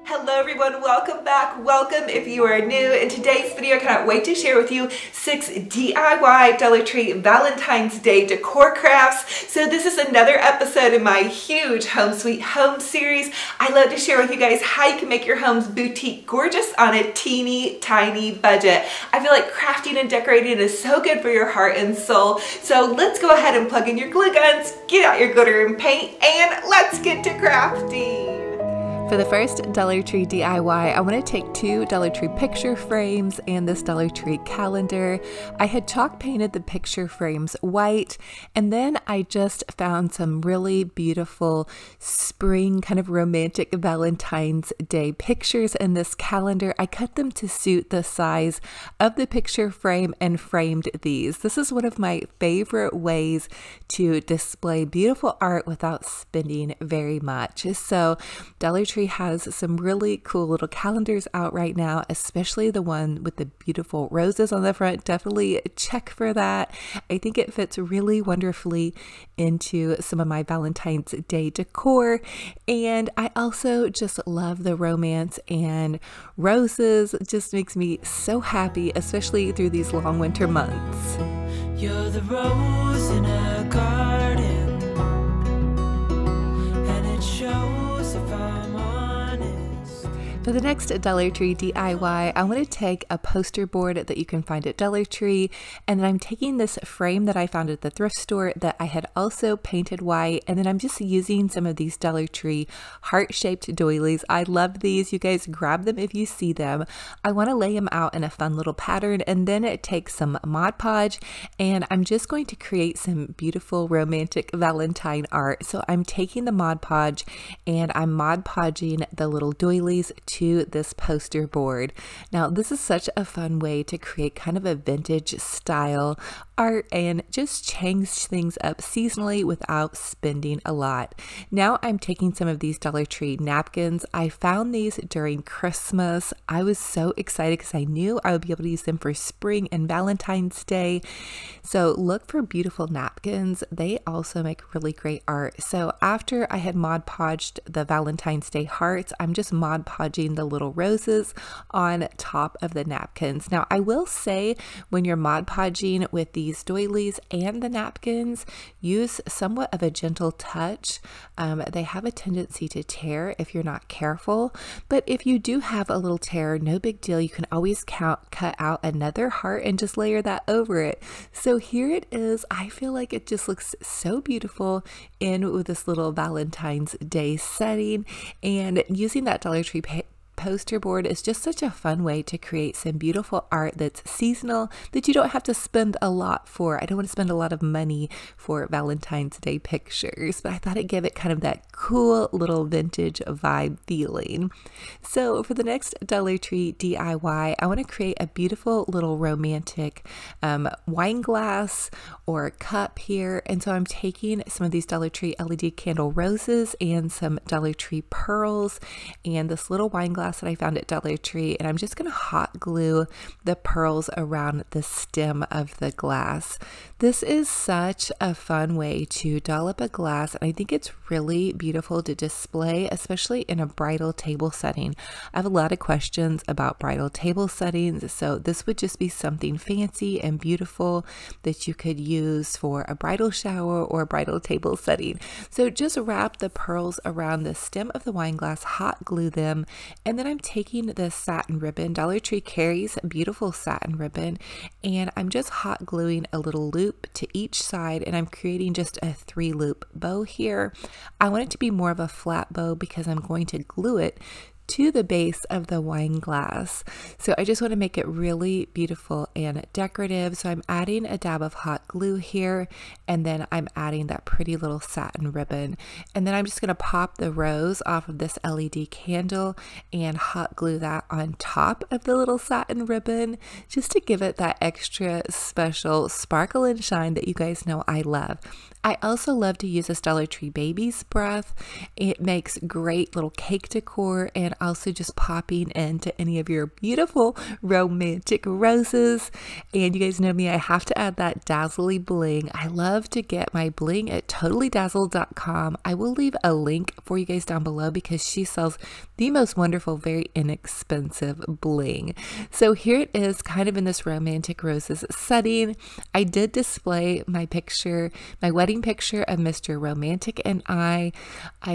Hello everyone, welcome back. Welcome if you are new. In today's video, I cannot wait to share with you 6 DIY Dollar Tree Valentine's Day decor crafts. So this is another episode in my huge Home Sweet Home series. I love to share with you guys how you can make your homes boutique gorgeous on a teeny tiny budget. I feel like crafting and decorating is so good for your heart and soul. So let's go ahead and plug in your glue guns, get out your glitter and paint, and let's get to crafting. For the first Dollar Tree DIY, I want to take 2 Dollar Tree picture frames and this Dollar Tree calendar. I had chalk painted the picture frames white, and then I just found some really beautiful spring kind of romantic Valentine's Day pictures in this calendar. I cut them to suit the size of the picture frame and framed these. This is one of my favorite ways to display beautiful art without spending very much. So Dollar Tree has some really cool little calendars out right now, especially the one with the beautiful roses on the front. Definitely check for that. I think it fits really wonderfully into some of my Valentine's Day decor. And I also just love the romance, and roses just makes me so happy, especially through these long winter months. You're the rose in a garden, and it shows if I'm honest. For the next Dollar Tree DIY, I want to take a poster board that you can find at Dollar Tree, and then I'm taking this frame that I found at the thrift store that I had also painted white, and then I'm just using some of these Dollar Tree heart-shaped doilies. I love these. You guys grab them if you see them. I want to lay them out in a fun little pattern, and then it takes some Mod Podge, and I'm just going to create some beautiful romantic Valentine art. So I'm taking the Mod Podge and I'm Mod Podging the little doilies to this poster board. Now this is such a fun way to create kind of a vintage style art and just change things up seasonally without spending a lot. Now I'm taking some of these Dollar Tree napkins. I found these during Christmas. I was so excited because I knew I would be able to use them for spring and Valentine's Day. So look for beautiful napkins. They also make really great art. So after I had Mod Podged the Valentine's Day hearts, I'm just Mod Podging the little roses on top of the napkins. Now I will say, when you're Mod Podging with these doilies and the napkins, use somewhat of a gentle touch. They have a tendency to tear if you're not careful, but if you do have a little tear, no big deal. You can always cut out another heart and just layer that over it. So here it is. I feel like it just looks so beautiful in with this little Valentine's Day setting, and using that Dollar Tree poster board is just such a fun way to create some beautiful art that's seasonal that you don't have to spend a lot for. I don't want to spend a lot of money for Valentine's Day pictures, but I thought it'd give it kind of that cool little vintage vibe feeling. So for the next Dollar Tree DIY, I want to create a beautiful little romantic wine glass or cup here. And so I'm taking some of these Dollar Tree LED candle roses and some Dollar Tree pearls and this little wine glass that I found at Dollar Tree, and I'm just going to hot glue the pearls around the stem of the glass. This is such a fun way to doll up a glass, and I think it's really beautiful to display, especially in a bridal table setting. I have a lot of questions about bridal table settings, so this would just be something fancy and beautiful that you could use for a bridal shower or a bridal table setting. So just wrap the pearls around the stem of the wine glass, hot glue them, and then I'm taking this satin ribbon. Dollar Tree carries beautiful satin ribbon, and I'm just hot gluing a little loop to each side, and I'm creating just a 3-loop bow here. I want it to be more of a flat bow because I'm going to glue it to the base of the wine glass. So I just want to make it really beautiful and decorative. So I'm adding a dab of hot glue here, and then I'm adding that pretty little satin ribbon. And then I'm just going to pop the rose off of this LED candle and hot glue that on top of the little satin ribbon, just to give it that extra special sparkle and shine that you guys know I love. I also love to use this Dollar Tree Baby's Breath. It makes great little cake decor, and also just popping into any of your beautiful romantic roses. And you guys know me, I have to add that dazzly bling. I love to get my bling at totallydazzled.com. I will leave a link for you guys down below because she sells the most wonderful, very inexpensive bling. So here it is, kind of in this romantic roses setting. I did display my picture, my wedding picture of Mr. Romantic and I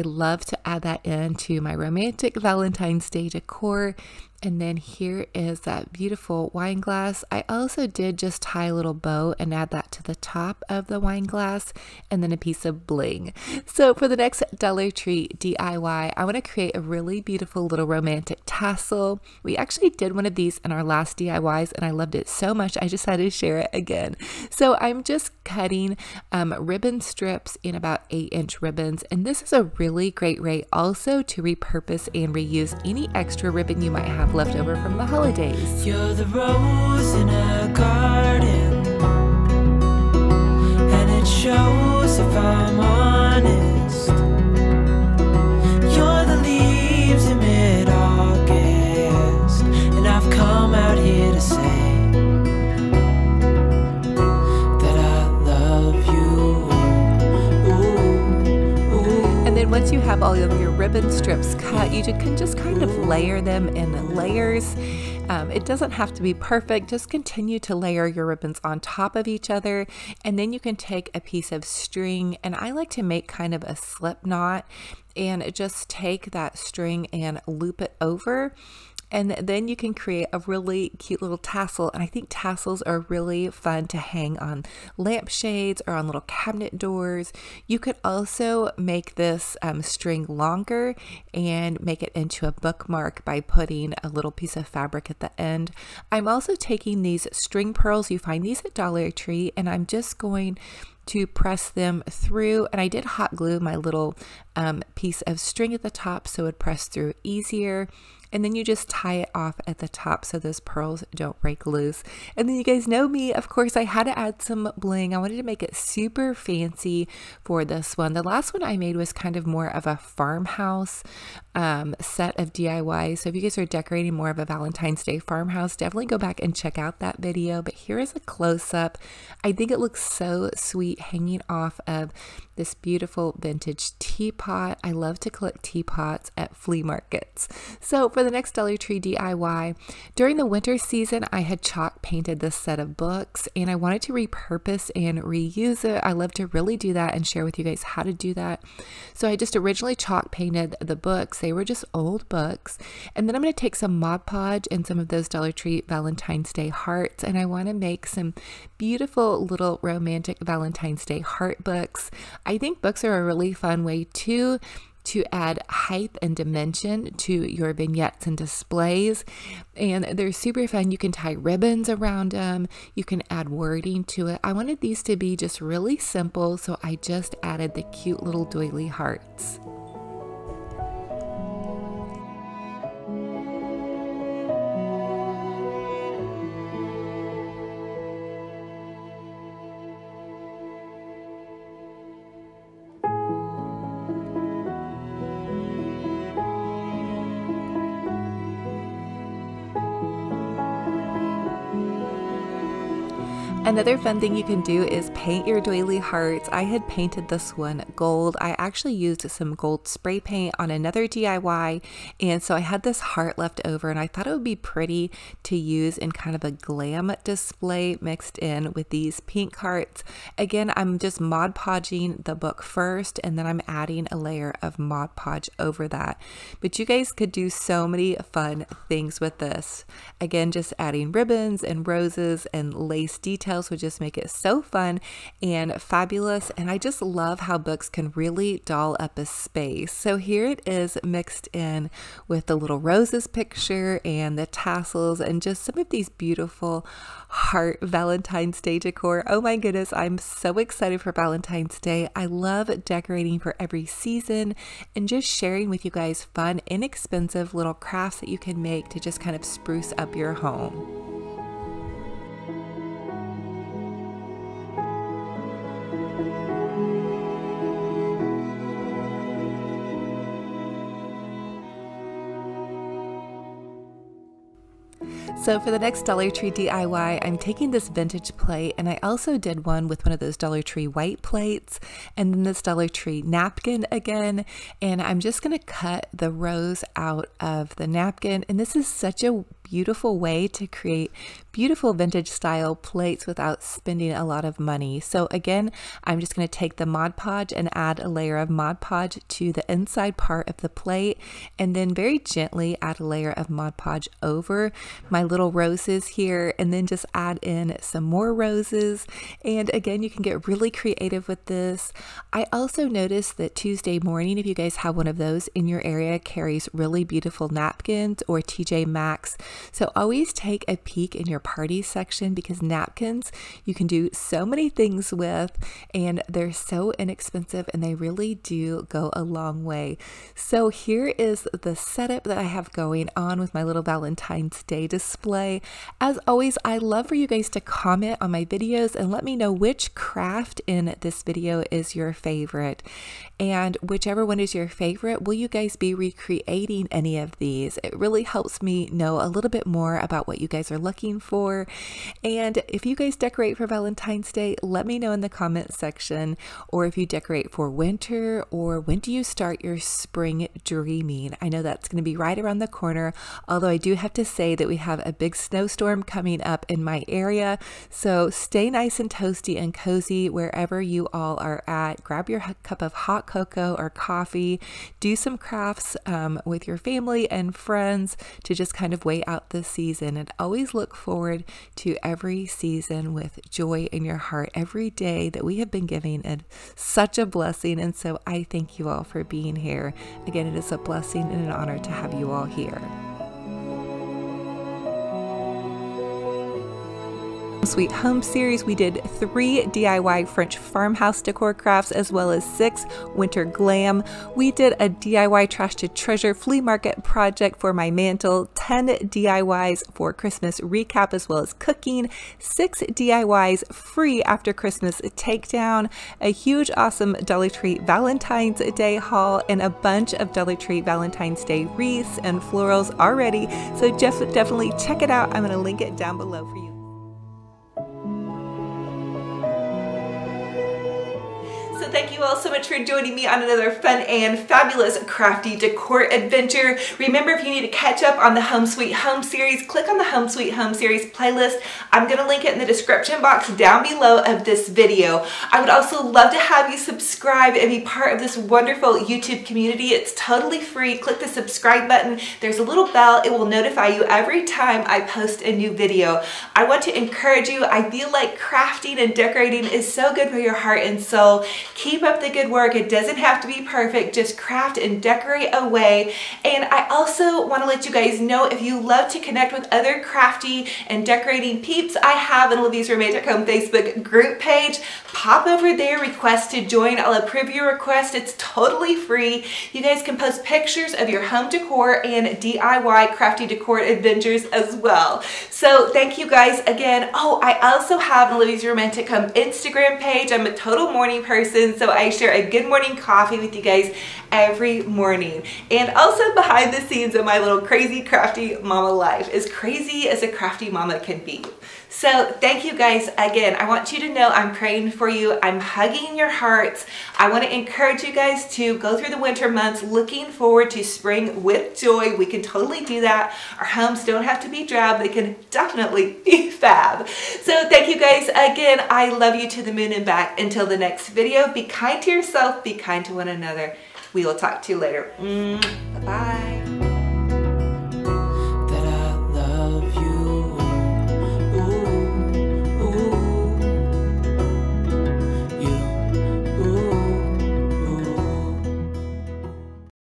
love to add that into my romantic Valentine's Day decor. And then here is that beautiful wine glass. I also did just tie a little bow and add that to the top of the wine glass, and then a piece of bling. So for the next Dollar Tree DIY, I want to create a really beautiful little romantic tassel. We actually did one of these in our last DIYs and I loved it so much I just had to share it again. So I'm just cutting ribbon strips in about 8-inch ribbons, and this is a really great way also to repurpose and reuse any extra ribbon you might have left over from the holidays. You're the rose in a garden, and it shows if I'm honest. You're the leaves in mid-August, and I've come out here to say that I love you. And then once you have all of your ribbon strips cut, you can just kind of layer them in layers. It doesn't have to be perfect, just continue to layer your ribbons on top of each other, and then you can take a piece of string, and I like to make kind of a slip knot and just take that string and loop it over. And then you can create a really cute little tassel. And I think tassels are really fun to hang on lampshades or on little cabinet doors. You could also make this string longer and make it into a bookmark by putting a little piece of fabric at the end. I'm also taking these string pearls. You find these at Dollar Tree, and I'm just going to press them through, and I did hot glue my little piece of string at the top so it would press through easier. And then you just tie it off at the top so those pearls don't break loose. And then you guys know me, of course, I had to add some bling. I wanted to make it super fancy for this one. The last one I made was kind of more of a farmhouse set of DIYs. So if you guys are decorating more of a Valentine's Day farmhouse, definitely go back and check out that video. But here is a close-up. I think it looks so sweet hanging off of this beautiful vintage teapot. I love to collect teapots at flea markets. So for the next Dollar Tree DIY, during the winter season, I had chalk painted this set of books, and I wanted to repurpose and reuse it. I love to really do that and share with you guys how to do that. So I just originally chalk painted the books. They were just old books. And then I'm going to take some Mod Podge and some of those Dollar Tree Valentine's Day hearts, and I want to make some beautiful little romantic Valentine's Day heart books. I think books are a really fun way to add height and dimension to your vignettes and displays, and they're super fun. You can tie ribbons around them, you can add wording to it. I wanted these to be just really simple, so I just added the cute little doily hearts. Another fun thing you can do is paint your doily hearts. I had painted this one gold. I actually used some gold spray paint on another DIY, and so I had this heart left over, and I thought it would be pretty to use in kind of a glam display mixed in with these pink hearts. Again, I'm just Mod Podging the book first, and then I'm adding a layer of Mod Podge over that. But you guys could do so many fun things with this. Again, just adding ribbons and roses and lace details would just make it so fun and fabulous. And I just love how books can really doll up a space. So here it is mixed in with the little roses picture and the tassels and just some of these beautiful heart Valentine's Day decor. Oh my goodness, I'm so excited for Valentine's Day. I love decorating for every season and just sharing with you guys fun, inexpensive little crafts that you can make to just kind of spruce up your home. So for the next Dollar Tree DIY, I'm taking this vintage plate, and I also did one with one of those Dollar Tree white plates, and then this Dollar Tree napkin again, and I'm just going to cut the rows out of the napkin. And this is such a beautiful way to create beautiful vintage style plates without spending a lot of money. So again, I'm just going to take the Mod Podge and add a layer of Mod Podge to the inside part of the plate, and then very gently add a layer of Mod Podge over my little roses here, and then just add in some more roses. And again, you can get really creative with this. I also noticed that Tuesday Morning, if you guys have one of those in your area, carries really beautiful napkins, or TJ Maxx. So always take a peek in your party section, because napkins you can do so many things with, and they're so inexpensive, and they really do go a long way. So here is the setup that I have going on with my little Valentine's Day display. As always, I love for you guys to comment on my videos and let me know which craft in this video is your favorite. And whichever one is your favorite, will you guys be recreating any of these? It really helps me know a little bit more about what you guys are looking for. And if you guys decorate for Valentine's Day, let me know in the comment section. Or if you decorate for winter, or when do you start your spring dreaming? I know that's going to be right around the corner, although I do have to say that we have a big snowstorm coming up in my area. So stay nice and toasty and cozy wherever you all are at. Grab your cup of hot cocoa or coffee, do some crafts with your family and friends to just kind of wait out the season, and always look forward to every season with joy in your heart. Every day that we have been giving is such a blessing, and so I thank you all for being here. Again, it is a blessing and an honor to have you all here. Sweet Home series, we did 3 DIY French farmhouse decor crafts, as well as 6 winter glam. We did a DIY trash to treasure flea market project for my mantle, 10 DIYs for Christmas recap, as well as cooking, 6 DIYs free after Christmas takedown, a huge awesome Dollar Tree Valentine's Day haul, and a bunch of Dollar Tree Valentine's Day wreaths and florals already. So definitely check it out. I'm going to link it down below for you. Thank you all so much for joining me on another fun and fabulous crafty decor adventure. Remember, if you need to catch up on the Home Sweet Home series, click on the Home Sweet Home series playlist. I'm going to link it in the description box down below of this video. I would also love to have you subscribe and be part of this wonderful YouTube community. It's totally free. Click the subscribe button. There's a little bell. It will notify you every time I post a new video. I want to encourage you. I feel like crafting and decorating is so good for your heart and soul. Keep up the good work. It doesn't have to be perfect. Just craft and decorate away. And I also want to let you guys know, if you love to connect with other crafty and decorating peeps, I have an Olivias Romantic Home Facebook group page. Pop over there, request to join. I'll approve your request. It's totally free. You guys can post pictures of your home decor and DIY crafty decor adventures as well. So thank you guys again. Oh, I also have an Olivias Romantic Home Instagram page. I'm a total morning person, so I share a good morning coffee with you guys every morning. And also behind the scenes of my little crazy crafty mama life, as crazy as a crafty mama can be. So thank you guys again. I want you to know I'm praying for you. I'm hugging your hearts. I want to encourage you guys to go through the winter months looking forward to spring with joy. We can totally do that. Our homes don't have to be drab. They can definitely be fab. So thank you guys again. I love you to the moon and back. Until the next video, be kind to yourself, be kind to one another. We will talk to you later. Bye-bye.